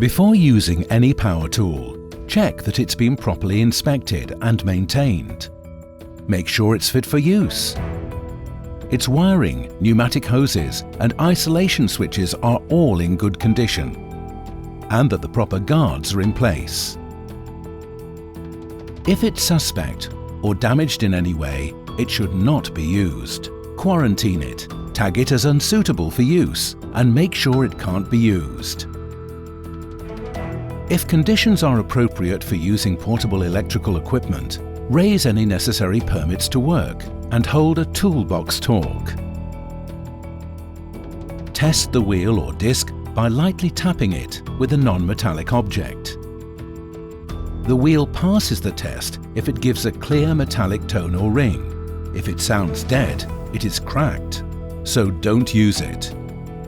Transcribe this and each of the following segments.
Before using any power tool, check that it's been properly inspected and maintained. Make sure it's fit for use. Its wiring, pneumatic hoses and isolation switches are all in good condition, and that the proper guards are in place. If it's suspect or damaged in any way, it should not be used. Quarantine it, tag it as unsuitable for use, and make sure it can't be used. If conditions are appropriate for using portable electrical equipment, raise any necessary permits to work and hold a toolbox talk. Test the wheel or disc by lightly tapping it with a non-metallic object. The wheel passes the test if it gives a clear metallic tone or ring. If it sounds dead, it is cracked, so don't use it.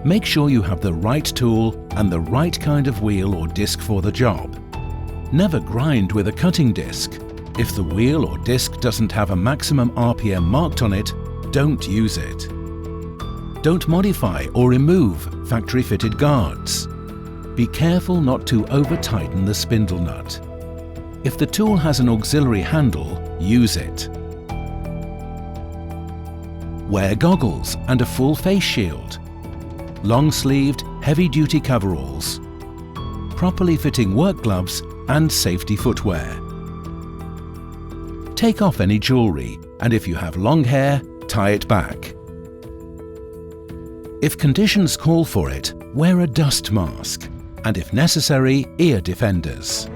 Make sure you have the right tool and the right kind of wheel or disc for the job. Never grind with a cutting disc. If the wheel or disc doesn't have a maximum RPM marked on it, don't use it. Don't modify or remove factory-fitted guards. Be careful not to over-tighten the spindle nut. If the tool has an auxiliary handle, use it. Wear goggles and a full face shield. Long-sleeved, heavy-duty coveralls, properly fitting work gloves and safety footwear. Take off any jewellery, and if you have long hair, tie it back. If conditions call for it, wear a dust mask, and if necessary, ear defenders.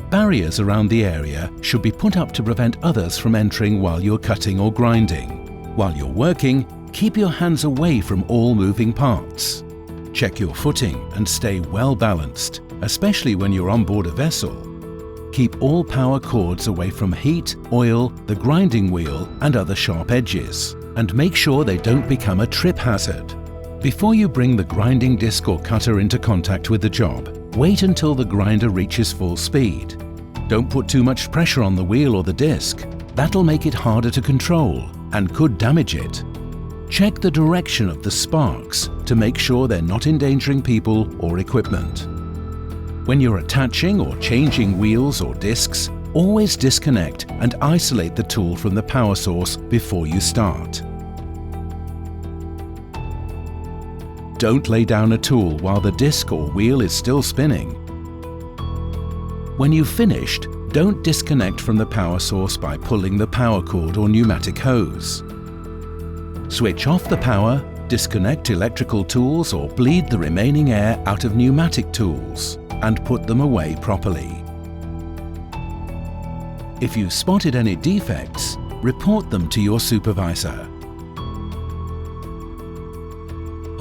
Barriers around the area should be put up to prevent others from entering while you're cutting or grinding. While you're working, keep your hands away from all moving parts. Check your footing and stay well balanced, especially when you're on board a vessel. Keep all power cords away from heat, oil, the grinding wheel and other sharp edges, and make sure they don't become a trip hazard. Before you bring the grinding disc or cutter into contact with the job, wait until the grinder reaches full speed. Don't put too much pressure on the wheel or the disc. That'll make it harder to control and could damage it. Check the direction of the sparks to make sure they're not endangering people or equipment. When you're attaching or changing wheels or discs, always disconnect and isolate the tool from the power source before you start. Don't lay down a tool while the disc or wheel is still spinning. When you've finished, don't disconnect from the power source by pulling the power cord or pneumatic hose. Switch off the power, disconnect electrical tools or bleed the remaining air out of pneumatic tools and put them away properly. If you spotted any defects, report them to your supervisor.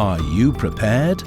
Are you prepared?